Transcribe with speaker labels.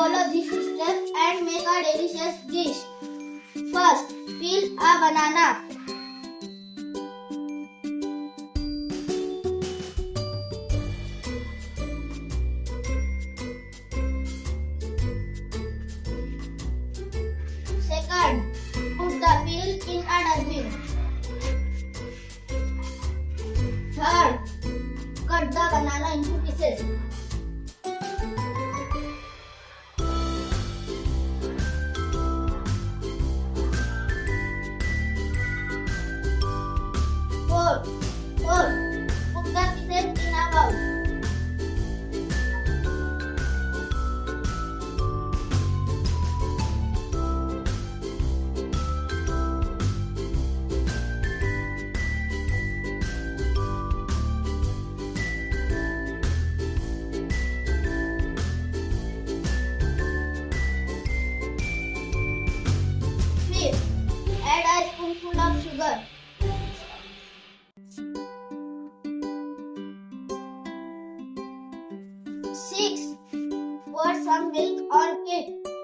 Speaker 1: Follow these steps and make a delicious dish. First, peel a banana. Second, put the peel in a dustbin. Third, cut the banana into pieces. Fourth, put the pieces in a bowl. Fifth, add a spoonful of sugar. Sixth, pour some milk on it.